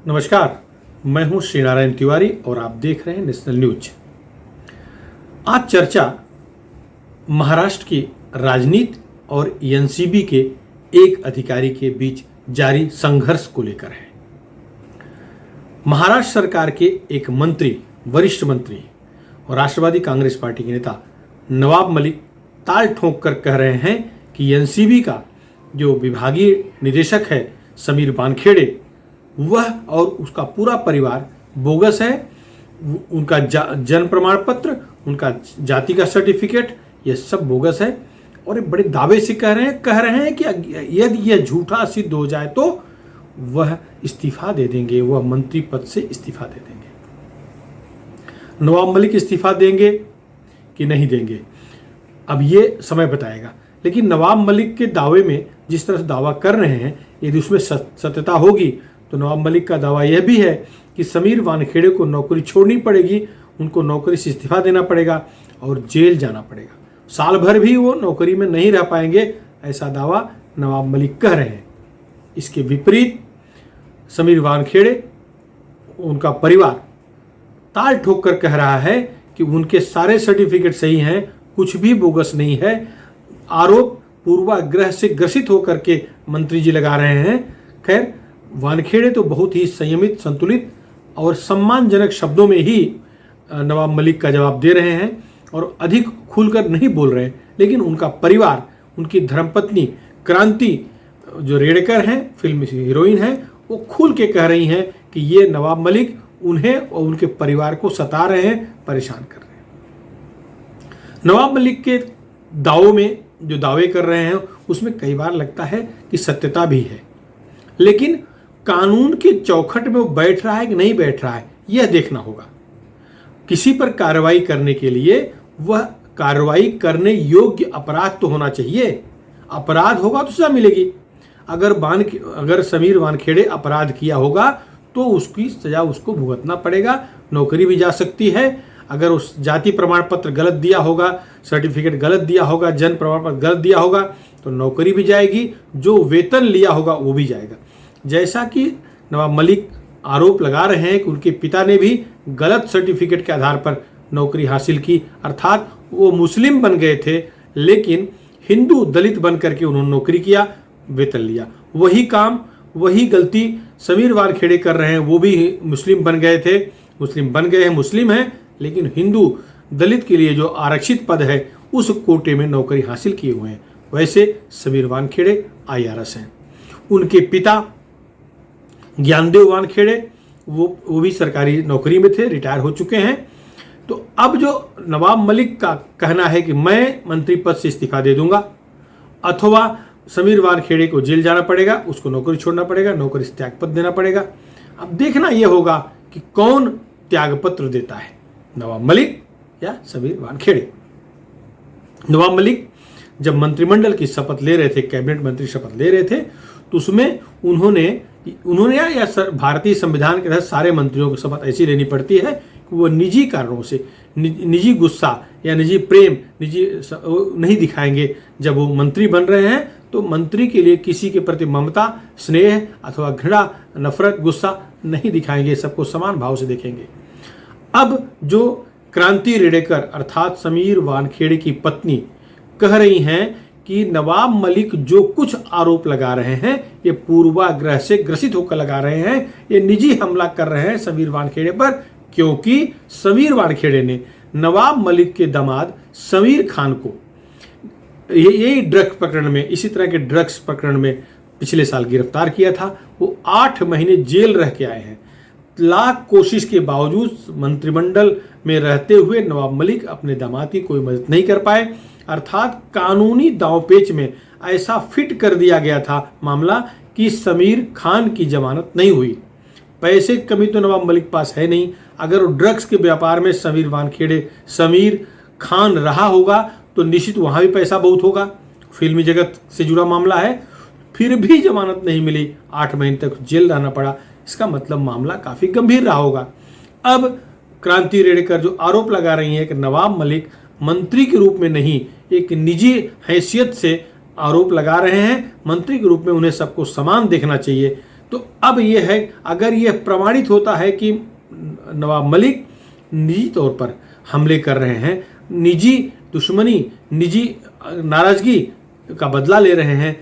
नमस्कार, मैं हूं श्री नारायण तिवारी और आप देख रहे हैं नेशनल न्यूज। आज चर्चा महाराष्ट्र की राजनीति और एनसीबी के एक अधिकारी के बीच जारी संघर्ष को लेकर है। महाराष्ट्र सरकार के एक मंत्री, वरिष्ठ मंत्री और राष्ट्रवादी कांग्रेस पार्टी के नेता नवाब मलिक ताल ठोंक कर कह रहे हैं कि एनसीबी का जो विभागीय निदेशक है समीर वानखेड़े, वह और उसका पूरा परिवार बोगस है। उनका जन्म प्रमाण पत्र, उनका जाति का सर्टिफिकेट, ये सब बोगस है। और एक बड़े दावे से कह रहे हैं कि यदि यह झूठा सिद्ध हो जाए तो वह इस्तीफा दे देंगे, वह मंत्री पद से इस्तीफा दे देंगे। नवाब मलिक इस्तीफा देंगे कि नहीं देंगे, अब ये समय बताएगा। लेकिन नवाब मलिक के दावे में जिस तरह से दावा कर रहे हैं, यदि उसमें सत्यता होगी तो नवाब मलिक का दावा यह भी है कि समीर वानखेड़े को नौकरी छोड़नी पड़ेगी, उनको नौकरी से इस्तीफा देना पड़ेगा और जेल जाना पड़ेगा। साल भर भी वो नौकरी में नहीं रह पाएंगे, ऐसा दावा नवाब मलिक कह रहे हैं। इसके विपरीत समीर वानखेड़े, उनका परिवार ताल ठोक कर कह रहा है कि उनके सारे सर्टिफिकेट सही हैं, कुछ भी बोगस नहीं है। आरोप पूर्वाग्रह से ग्रसित होकर के मंत्री जी लगा रहे हैं। खैर, वानखेड़े तो बहुत ही संयमित, संतुलित और सम्मानजनक शब्दों में ही नवाब मलिक का जवाब दे रहे हैं और अधिक खुलकर नहीं बोल रहे हैं। लेकिन उनका परिवार, उनकी धर्मपत्नी क्रांति जो रेडकर हैं, फिल्म हीरोइन हैं, वो खुल के कह रही हैं कि ये नवाब मलिक उन्हें और उनके परिवार को सता रहे हैं, परेशान कर रहे हैं। नवाब मलिक के दावों में जो दावे कर रहे हैं उसमें कई बार लगता है कि सत्यता भी है, लेकिन कानून के चौखट में वो बैठ रहा है कि नहीं बैठ रहा है, यह देखना होगा। किसी पर कार्रवाई करने के लिए वह कार्रवाई करने योग्य अपराध तो होना चाहिए। अपराध होगा तो सजा मिलेगी। अगर समीर वानखेड़े अपराध किया होगा तो उसकी सजा उसको भुगतना पड़ेगा, नौकरी भी जा सकती है। अगर उस जाति प्रमाण पत्र गलत दिया होगा, सर्टिफिकेट गलत दिया होगा, जन्म प्रमाण पत्र गलत दिया होगा तो नौकरी भी जाएगी, जो वेतन लिया होगा वो भी जाएगा। जैसा कि नवाब मलिक आरोप लगा रहे हैं कि उनके पिता ने भी गलत सर्टिफिकेट के आधार पर नौकरी हासिल की, अर्थात वो मुस्लिम बन गए थे लेकिन हिंदू दलित बन करके उन्होंने नौकरी किया, वेतन लिया। वही काम, वही गलती समीर वानखेड़े कर रहे हैं। वो भी मुस्लिम बन गए थे, मुस्लिम बन गए हैं, मुस्लिम हैं, लेकिन हिंदू दलित के लिए जो आरक्षित पद है उस कोटे में नौकरी हासिल किए हुए हैं। वैसे समीर वानखेड़े IRS हैं। उनके पिता ज्ञानदेव वानखेड़े वो भी सरकारी नौकरी में थे, रिटायर हो चुके हैं। तो अब जो नवाब मलिक का कहना है कि मैं मंत्री पद से इस्तीफा दे दूंगा, अथवा समीर वानखेड़े को जेल जाना पड़ेगा, उसको नौकरी छोड़ना पड़ेगा, नौकरी से त्यागपत्र देना पड़ेगा। अब देखना यह होगा कि कौन त्यागपत्र देता है, नवाब मलिक या समीर वानखेड़े। नवाब मलिक जब मंत्रिमंडल की शपथ ले रहे थे, कैबिनेट मंत्री शपथ ले रहे थे, तो उसमें उन्होंने या भारतीय संविधान के तहत सारे मंत्रियों को शपथ ऐसी लेनी पड़ती है कि वो निजी कारणों से, निजी गुस्सा या निजी प्रेम नहीं दिखाएंगे। जब वो मंत्री बन रहे हैं तो मंत्री के लिए किसी के प्रति ममता, स्नेह अथवा घृणा, नफरत, गुस्सा नहीं दिखाएंगे, सबको समान भाव से देखेंगे। अब जो क्रांति रेडेकर अर्थात समीर वानखेड़े की पत्नी कह रही हैं कि नवाब मलिक जो कुछ आरोप लगा रहे हैं ये पूर्वाग्रह से ग्रसित होकर लगा रहे हैं, ये निजी हमला कर रहे हैं समीर वानखेड़े पर, क्योंकि समीर वानखेड़े ने नवाब मलिक के दामाद समीर खान को यही ड्रग्स प्रकरण में, इसी तरह के ड्रग्स प्रकरण में पिछले साल गिरफ्तार किया था। वो 8 महीने जेल रह के आए हैं। लाख कोशिश के बावजूद मंत्रिमंडल में रहते हुए नवाब मलिक अपने दामाद की कोई मदद नहीं कर पाए, अर्थात कानूनी दांवपेच में ऐसा फिट कर दिया गया था मामला कि समीर खान की जमानत नहीं हुई। पैसे की कमी तो नवाब मलिक पास है नहीं। अगर वो ड्रग्स के व्यापार में समीर खान रहा होगा तो निश्चित वहाँ भी पैसा बहुत होगा, फिल्मी जगत से जुड़ा मामला है। फिर भी जमानत नहीं मिली, 8 महीने तक जेल रहना पड़ा, इसका मतलब मामला काफ़ी गंभीर रहा होगा। अब क्रांति रेडेकर जो आरोप लगा रही है कि नवाब मलिक मंत्री के रूप में नहीं, एक निजी हैसियत से आरोप लगा रहे हैं, मंत्री के रूप में उन्हें सबको समान देखना चाहिए, तो अब ये है, अगर ये प्रमाणित होता है कि नवाब मलिक निजी तौर पर हमले कर रहे हैं, निजी दुश्मनी, निजी नाराजगी का बदला ले रहे हैं,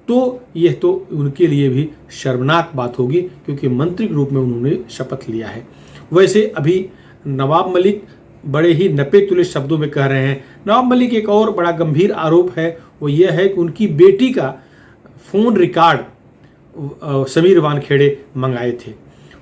तो यह तो उनके लिए भी शर्मनाक बात होगी, क्योंकि मंत्री के रूप में उन्होंने शपथ लिया है। वैसे अभी नवाब मलिक बड़े ही नपे तुले शब्दों में कह रहे हैं। नवाब मलिक एक और बड़ा गंभीर आरोप है, वो यह है कि उनकी बेटी का फ़ोन रिकॉर्ड समीर वानखेड़े मंगाए थे।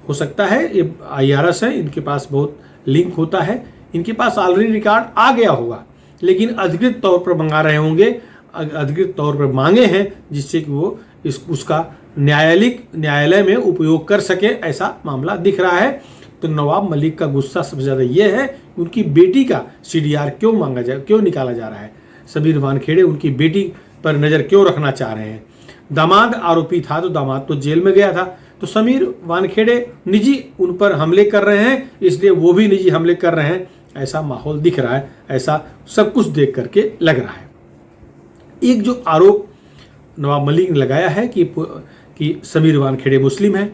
हो सकता है ये IRS है, इनके पास बहुत लिंक होता है, इनके पास ऑलरेडी रिकॉर्ड आ गया होगा, लेकिन अधिकृत तौर पर मंगा रहे होंगे, अधिकृत तौर पर मांगे हैं, जिससे कि वो उसका न्यायालय में उपयोग कर सके, ऐसा मामला दिख रहा है। तो नवाब मलिक का गुस्सा सबसे ज़्यादा ये है कि उनकी बेटी का CDR क्यों निकाला जा रहा है। समीर वानखेड़े उनकी बेटी पर नज़र क्यों रखना चाह रहे हैं। दामाद आरोपी था तो दामाद तो जेल में गया था, तो समीर वानखेड़े निजी उन पर हमले कर रहे हैं, इसलिए वो भी निजी हमले कर रहे हैं, ऐसा माहौल दिख रहा है, ऐसा सब कुछ देख करके लग रहा है। एक जो आरोप नवाब मलिक ने लगाया है कि समीर वानखेड़े मुस्लिम हैं,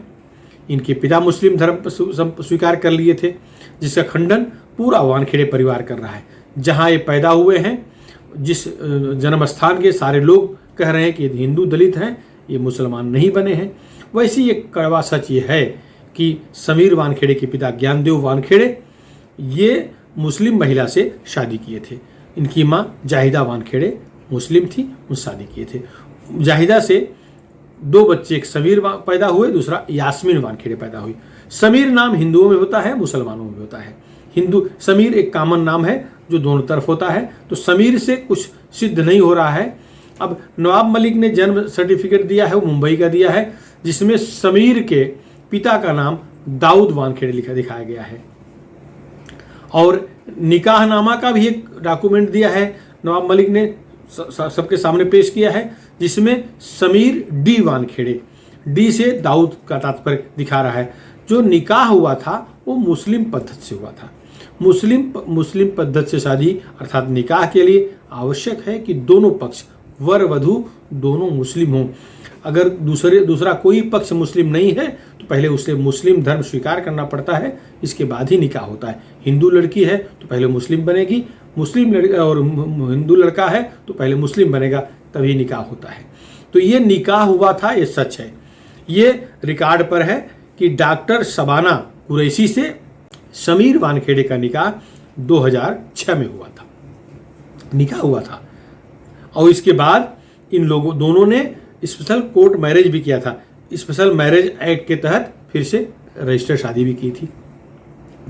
इनके पिता मुस्लिम धर्म स्वीकार कर लिए थे, जिसका खंडन पूरा वानखेड़े परिवार कर रहा है। जहाँ ये पैदा हुए हैं, जिस जन्म स्थान के सारे लोग कह रहे हैं कि हिंदू दलित हैं, ये मुसलमान नहीं बने हैं। वैसे ये कड़वा सच ये है कि समीर वानखेड़े के पिता ज्ञानदेव वानखेड़े ये मुस्लिम महिला से शादी किए थे। इनकी माँ जाहिदा वानखेड़े मुस्लिम थी, उनसे शादी किए थे। जाहिदा से 2 बच्चे, एक समीर पैदा हुए, दूसरा यास्मीन वानखेड़े पैदा हुई। समीर नाम हिंदुओं में होता है, मुसलमानों में होता है। हिंदू समीर एक कॉमन नाम है जो दोनों तरफ होता है, तो समीर से कुछ सिद्ध नहीं हो रहा है। अब नवाब मलिक ने जन्म सर्टिफिकेट दिया है, वो मुंबई का दिया है, जिसमें समीर के पिता का नाम दाऊद वानखेड़े लिखा दिखाया गया है। और निकाहनामा का भी एक डॉक्यूमेंट दिया है, नवाब मलिक ने सबके सामने पेश किया है, जिसमें समीर डी वानखेड़े, डी से दाऊद का तात्पर्य दिखा रहा है। जो निकाह हुआ था वो मुस्लिम पद्धति से हुआ था। मुस्लिम पद्धति से शादी अर्थात निकाह के लिए आवश्यक है कि दोनों पक्ष, वर वधू दोनों मुस्लिम हों। अगर दूसरा कोई पक्ष मुस्लिम नहीं है तो पहले उसे मुस्लिम धर्म स्वीकार करना पड़ता है, इसके बाद ही निकाह होता है। हिंदू लड़की है तो पहले मुस्लिम बनेगी, मुस्लिम और हिंदू लड़का है तो पहले मुस्लिम बनेगा, तभी निकाह होता है। तो ये निकाह हुआ था, ये सच है। ये रिकॉर्ड पर है कि डॉक्टर शबाना कुरैशी से समीर वानखेड़े का निकाह 2006 में हुआ था, निकाह हुआ था। और इसके बाद इन लोगों दोनों ने स्पेशल कोर्ट मैरिज भी किया था। स्पेशल मैरिज एक्ट के तहत फिर से रजिस्टर्ड शादी भी की थी।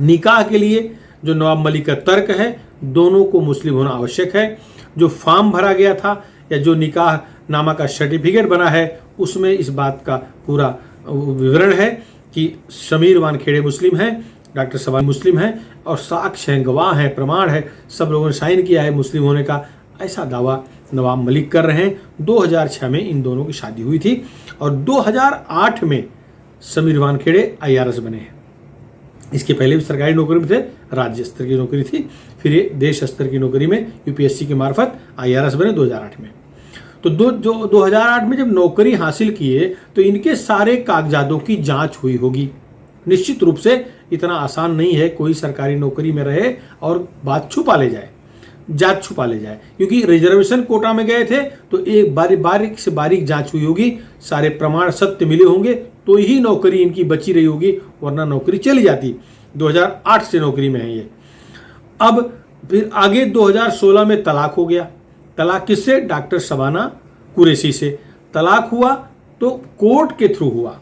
निकाह के लिए जो नवाब मलिक का तर्क है, दोनों को मुस्लिम होना आवश्यक है। जो फॉर्म भरा गया था या जो निकाह नामा का सर्टिफिकेट बना है, उसमें इस बात का पूरा विवरण है कि समीर वानखेड़े मुस्लिम हैं, डॉक्टर शबाना मुस्लिम हैं, और साक्ष्य हैं, गवाह हैं, प्रमाण है, सब लोगों ने साइन किया है मुस्लिम होने का, ऐसा दावा नवाब मलिक कर रहे हैं। 2006 में इन दोनों की शादी हुई थी और 2008 में समीर वानखेड़े IRS बने हैं। इसके पहले भी सरकारी नौकरी में थे, राज्य स्तर की नौकरी थी, फिर ये देश स्तर की नौकरी में UPSC के मार्फत IRS बने 2008 में। तो 2008 में जब नौकरी हासिल किए तो इनके सारे कागजातों की जांच हुई होगी। निश्चित रूप से इतना आसान नहीं है कोई सरकारी नौकरी में रहे और बात छुपा ले जाए, जांच छुपा ले जाए, क्योंकि रिजर्वेशन कोटा में गए थे तो एक बारीक से बारीक जांच हुई होगी, सारे प्रमाण सत्य मिले होंगे तो ही नौकरी इनकी बची रही होगी, वरना नौकरी चली जाती। 2008 से नौकरी में है ये। अब फिर आगे 2016 में तलाक हो गया। तलाक किससे? डॉक्टर शबाना कुरैशी से। तलाक हुआ तो कोर्ट के थ्रू हुआ,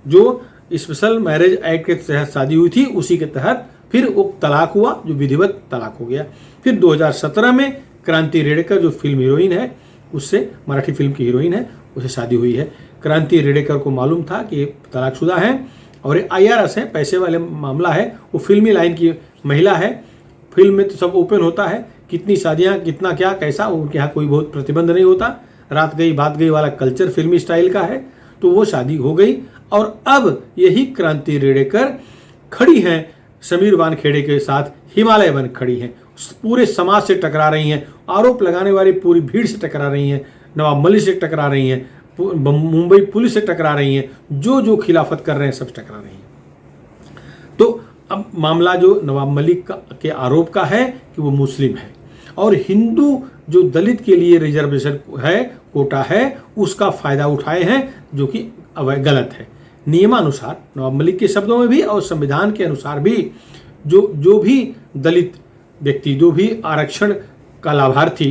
जो स्पेशल मैरिज एक्ट के तहत शादी हुई थी उसी के तहत फिर वो तलाक हुआ, जो विधिवत तलाक हो गया। फिर 2017 में क्रांति रेडेकर जो फिल्म हीरोइन है, उससे, मराठी फिल्म की हीरोइन है, उससे शादी हुई है। क्रांति रेडेकर को मालूम था कि तलाकशुदा है और IRS है, पैसे वाले मामला है, वो फिल्मी लाइन की महिला है। फिल्म में तो सब ओपन होता है, कितनी शादियाँ, कितना क्या कैसा, उनके यहाँ कोई बहुत प्रतिबंध नहीं होता। रात गई बात गई वाला कल्चर फिल्मी स्टाइल का है, तो वो शादी हो गई। और अब यही क्रांति रेडेकर खड़ी हैं समीर वानखेड़े के साथ, हिमालय बन खड़ी हैं, पूरे समाज से टकरा रही हैं, आरोप लगाने वाली पूरी भीड़ से टकरा रही हैं, नवाब मलिक से टकरा रही हैं, मुंबई पुलिस से टकरा रही हैं, जो जो खिलाफत कर रहे हैं सब टकरा रही हैं। तो अब मामला जो नवाब मलिक के आरोप का है कि वो मुस्लिम है और हिंदू जो दलित के लिए रिजर्वेशन है, कोटा है, उसका फायदा उठाए हैं, जो कि गलत है। नियमानुसार नवाब मलिक के शब्दों में भी और संविधान के अनुसार भी जो भी दलित व्यक्ति, जो भी आरक्षण का लाभार्थी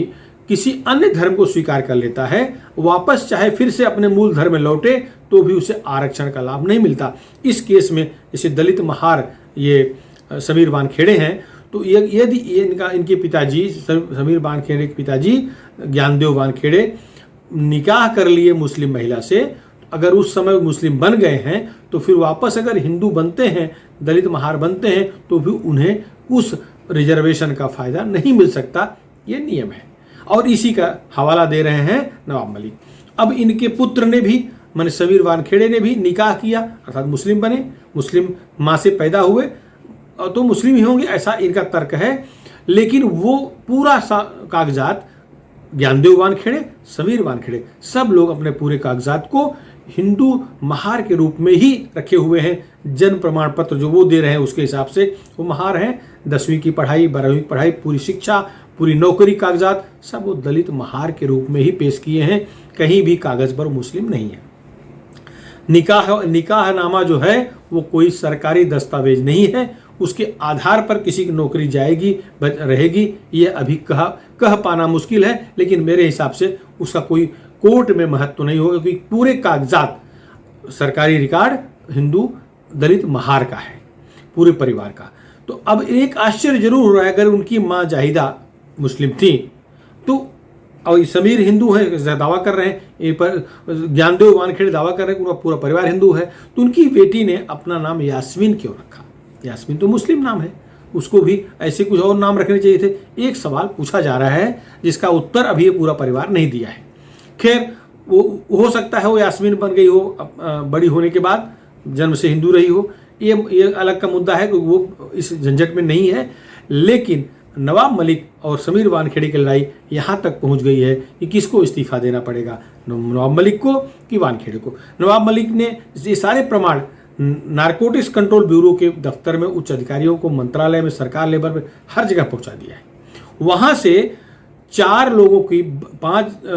किसी अन्य धर्म को स्वीकार कर लेता है, वापस चाहे फिर से अपने मूल धर्म में लौटे तो भी उसे आरक्षण का लाभ नहीं मिलता। इस केस में जैसे दलित महार ये समीर वानखेड़े हैं, तो यदि इनके पिताजी समीर वानखेड़े के पिताजी ज्ञानदेव वानखेड़े निकाह कर लिए मुस्लिम महिला से, अगर उस समय मुस्लिम बन गए हैं तो फिर वापस अगर हिंदू बनते हैं, दलित महार बनते हैं, तो भी उन्हें उस रिजर्वेशन का फायदा नहीं मिल सकता। ये नियम है और इसी का हवाला दे रहे हैं नवाब मलिक। अब इनके पुत्र ने भी, माने समीर वानखेड़े ने भी निकाह किया, अर्थात मुस्लिम बने, मुस्लिम माँ से पैदा हुए और तो मुस्लिम ही होंगे, ऐसा इनका तर्क है। लेकिन वो पूरा कागजात ज्ञानदेव वानखेड़े, समीर वानखेड़े, सब लोग अपने पूरे कागजात को हिंदू महार के रूप में ही रखे हुए हैं। जन्म प्रमाण पत्र जो वो दे रहे हैं उसके हिसाब से वो महार हैं। 10वीं की पढ़ाई, 12वीं की पढ़ाई, पूरी शिक्षा, पूरी नौकरी, कागजात सब वो दलित महार के रूप में ही पेश किए हैं, कहीं भी कागज पर मुस्लिम नहीं है। निकाहनामा जो है वो कोई सरकारी दस्तावेज नहीं है, उसके आधार पर किसी की नौकरी जाएगी रहेगी ये अभी कह पाना मुश्किल है। लेकिन मेरे हिसाब से उसका कोई कोर्ट में महत्व नहीं होगा, क्योंकि पूरे कागजात, सरकारी रिकॉर्ड हिंदू दलित महार का है, पूरे परिवार का। तो अब एक आश्चर्य जरूर हो रहा है, अगर उनकी माँ जाहिदा मुस्लिम थी तो, और समीर हिंदू है दावा कर रहे हैं, ये पर ज्ञानदेव वानखेड़े दावा कर रहे हैं कि पूरा परिवार हिंदू है, तो उनकी बेटी ने अपना नाम यास्मीन क्यों रखा? यास्मीन तो मुस्लिम नाम है, उसको भी ऐसे कुछ और नाम रखने चाहिए थे। एक सवाल पूछा जा रहा है जिसका उत्तर अभी ये पूरा परिवार नहीं दिया है। खैर, वो हो सकता है वो यास्मीन बन गई हो बड़ी होने के बाद, जन्म से हिंदू रही हो, ये अलग का मुद्दा है, वो इस झंझट में नहीं है। लेकिन नवाब मलिक और समीर वानखेड़े की लड़ाई यहाँ तक पहुँच गई है कि किसको इस्तीफा देना पड़ेगा, नवाब मलिक को कि वानखेड़े को। नवाब मलिक ने ये सारे प्रमाण नारकोटिक्स कंट्रोल ब्यूरो के दफ्तर में उच्च अधिकारियों को, मंत्रालय में, सरकार लेवल में हर जगह पहुंचा दिया है। वहां से 4 लोगों की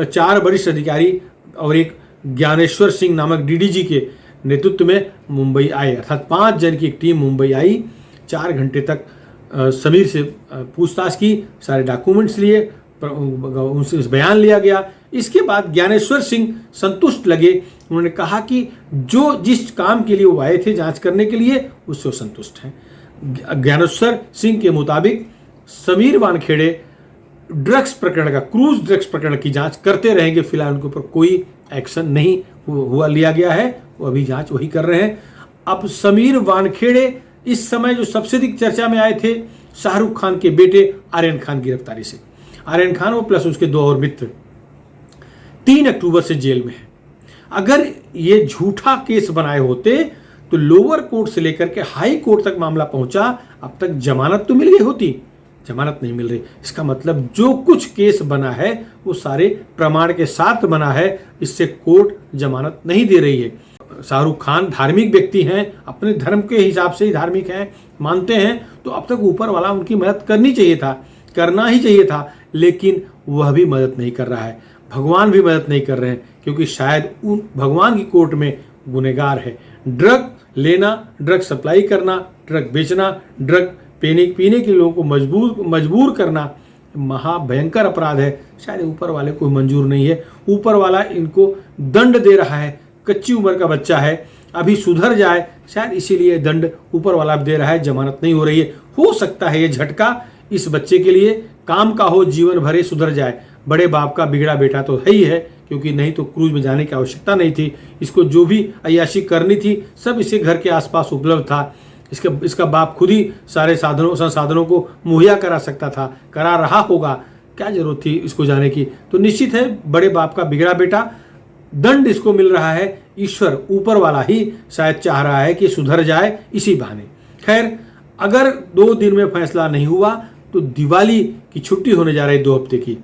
4 वरिष्ठ अधिकारी और एक ज्ञानेश्वर सिंह नामक डीडीजी के नेतृत्व में मुंबई आए, अर्थात 5 जन की एक टीम मुंबई आई। 4 घंटे तक समीर से पूछताछ की, सारे डॉक्यूमेंट्स लिए, उनसे बयान लिया गया। इसके बाद ज्ञानेश्वर सिंह संतुष्ट लगे, उन्होंने कहा कि जिस काम के लिए वो आए थे जांच करने के लिए, उससे वो संतुष्ट हैं। ज्ञानेश्वर सिंह के मुताबिक समीर वानखेड़े ड्रग्स प्रकरण का, क्रूज ड्रग्स प्रकरण की जांच करते रहेंगे। फिलहाल उनके ऊपर कोई एक्शन नहीं लिया गया है, वो अभी जांच वही कर रहे हैं। अब समीर वानखेड़े इस समय जो सबसे अधिक चर्चा में आए थे, शाहरुख खान के बेटे आर्यन खान गिरफ्तारी से। आर्यन खान वो प्लस उसके 2 और मित्र 3 अक्टूबर से जेल में है। अगर ये झूठा केस बनाए होते तो लोअर कोर्ट से लेकर के हाई कोर्ट तक मामला पहुंचा, अब तक जमानत तो मिल गई होती, जमानत नहीं मिल रही। इसका मतलब जो कुछ केस बना है वो सारे प्रमाण के साथ बना है, इससे कोर्ट जमानत नहीं दे रही है। शाहरुख खान धार्मिक व्यक्ति हैं, अपने धर्म के हिसाब से ही धार्मिक हैं, मानते हैं, तो अब तक ऊपर वाला उनकी मदद करनी चाहिए था, करना ही चाहिए था, लेकिन वह भी मदद नहीं कर रहा है। भगवान भी मदद नहीं कर रहे हैं, क्योंकि शायद उन भगवान की कोर्ट में गुनहगार है। ड्रग लेना, ड्रग सप्लाई करना, ड्रग बेचना, ड्रग पीने के लोगों को मजबूर करना महाभयंकर अपराध है। शायद ऊपर वाले को मंजूर नहीं है, ऊपर वाला इनको दंड दे रहा है। कच्ची उम्र का बच्चा है, अभी सुधर जाए, शायद इसीलिए दंड ऊपर वाला दे रहा है, जमानत नहीं हो रही है। हो सकता है ये झटका इस बच्चे के लिए काम का हो, जीवन भरे सुधर जाए। बड़े बाप का बिगड़ा बेटा तो है ही है, क्योंकि नहीं तो क्रूज में जाने की आवश्यकता नहीं थी। इसको जो भी अय्याशी करनी थी सब इसे घर के आसपास उपलब्ध था। इसका बाप खुद ही सारे संसाधनों को मुहैया करा सकता था, करा रहा होगा, क्या जरूरत थी इसको जाने की। तो निश्चित है बड़े बाप का बिगड़ा बेटा, दंड इसको मिल रहा है। ईश्वर ऊपर वाला ही शायद चाह रहा है कि सुधर जाए इसी बहाने। खैर, अगर 2 दिन में फैसला नहीं हुआ तो दिवाली की छुट्टी होने जा रही 2 हफ्ते की,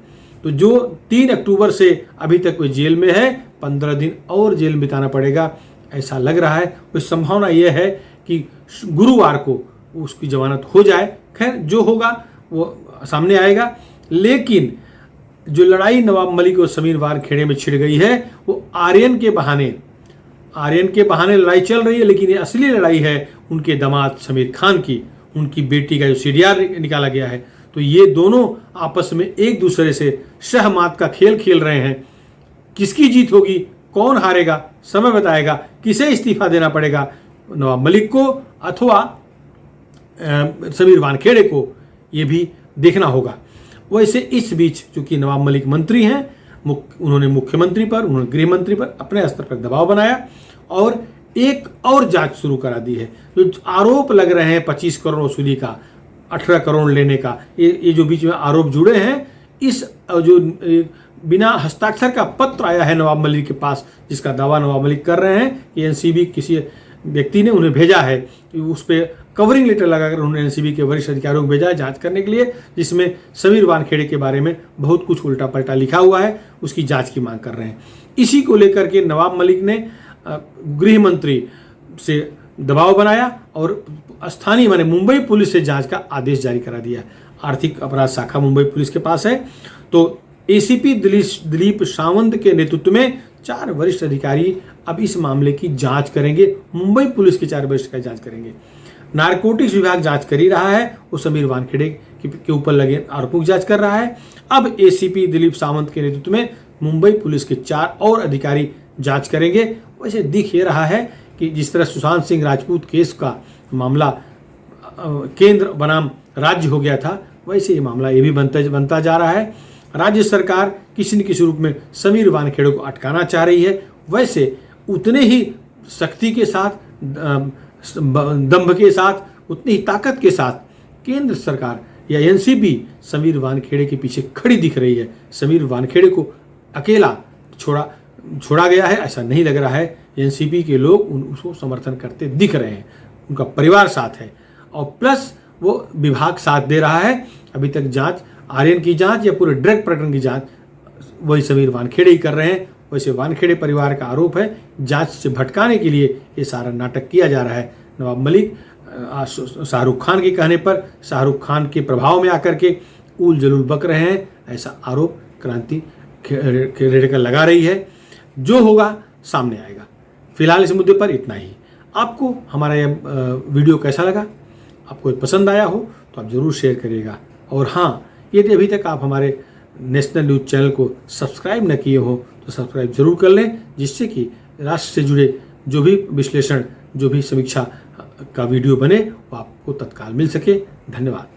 तो जो 3 अक्टूबर से अभी तक कोई जेल में है, 15 दिन और जेल में बिताना पड़ेगा ऐसा लग रहा है। तो संभावना यह है कि गुरुवार को उसकी जमानत हो जाए। खैर जो होगा वो सामने आएगा, लेकिन जो लड़ाई नवाब मलिक और समीर वानखेड़े में छिड़ गई है वो आर्यन के बहाने लड़ाई चल रही है, लेकिन ये असली लड़ाई है उनके दामाद समीर खान की, उनकी बेटी का जो सीडीआर निकाला गया है। तो ये दोनों आपस में एक दूसरे से शहमात का खेल खेल रहे हैं। किसकी जीत होगी, कौन हारेगा, समय बताएगा। किसे इस्तीफा देना पड़ेगा, नवाब मलिक को अथवा समीर वानखेड़े को, ये भी देखना होगा। वैसे इस बीच चूंकि नवाब मलिक मंत्री हैं, उन्होंने मुख्यमंत्री पर, उन्होंने गृह मंत्री पर अपने स्तर पर दबाव बनाया और एक और जांच शुरू करा दी है। जो आरोप लग रहे हैं 25 करोड़ वसूली का, 18 करोड़ लेने का, ये जो बीच में आरोप जुड़े हैं, इस जो बिना हस्ताक्षर का पत्र आया है नवाब मलिक के पास, जिसका दावा नवाब मलिक कर रहे हैं कि एनसीबी किसी व्यक्ति ने उन्हें भेजा है, उस पर कवरिंग लेटर लगाकर उन्होंने एनसीबी के वरिष्ठ अधिकारियों को भेजा है जांच करने के लिए, जिसमें समीर वानखेड़े के बारे में बहुत कुछ उल्टा पलटा लिखा हुआ है, उसकी जांच की मांग कर रहे हैं। इसी को लेकर के नवाब मलिक ने गृह मंत्री से दबाव बनाया और स्थानीय माने मुंबई पुलिस से जांच का आदेश जारी करा दिया। आर्थिक अपराध शाखा मुंबई पुलिस के पास है, तो एसीपी दिलीप सावंत के नेतृत्व में 4 वरिष्ठ अधिकारी अब इस मामले की जांच करेंगे। मुंबई पुलिस के 4 वरिष्ठ अधिकारी जांच करेंगे। नारकोटिक्स विभाग जांच कर ही रहा है, वो समीर वानखेड़े के ऊपर लगे आरोपों की जांच कर रहा है। अब एसीपी दिलीप सावंत के नेतृत्व में मुंबई पुलिस के 4 और अधिकारी जांच करेंगे। वैसे दिख ये रहा है कि जिस तरह सुशांत सिंह राजपूत केस का मामला केंद्र बनाम राज्य हो गया था, वैसे ये मामला ये भी बनता जा रहा है। राज्य सरकार किसी न किसी रूप में समीर वानखेड़े को अटकाना चाह रही है। वैसे उतने ही सख्ती के साथ, दंभ के साथ, उतनी ही ताकत के साथ केंद्र सरकार या एनसीबी समीर वानखेड़े के पीछे खड़ी दिख रही है। समीर वानखेड़े को अकेला छोड़ा गया है ऐसा नहीं लग रहा है। एनसीबी के लोग उसको समर्थन करते दिख रहे हैं, उनका परिवार साथ है और प्लस वो विभाग साथ दे रहा है। अभी तक जांच, आर्यन की जांच या पूरे ड्रग प्रकरण की जांच वही समीर वानखेड़े ही कर रहे हैं। वैसे वानखेड़े परिवार का आरोप है जांच से भटकाने के लिए ये सारा नाटक किया जा रहा है। नवाब मलिक शाहरुख खान के कहने पर, शाहरुख खान के प्रभाव में आकर के उल जलूल बक रहे हैं, ऐसा आरोप क्रांति रेडकर लगा रही है। जो होगा सामने आएगा। फिलहाल इस मुद्दे पर इतना ही। आपको हमारा यह वीडियो कैसा लगा, आपको पसंद आया हो तो आप ज़रूर शेयर करिएगा। और हाँ, यदि अभी तक आप हमारे नेशनल न्यूज़ चैनल को सब्सक्राइब न किए हो तो सब्सक्राइब जरूर कर लें, जिससे कि राष्ट्र से जुड़े जो भी विश्लेषण, जो भी समीक्षा का वीडियो बने वो आपको तत्काल मिल सके। धन्यवाद।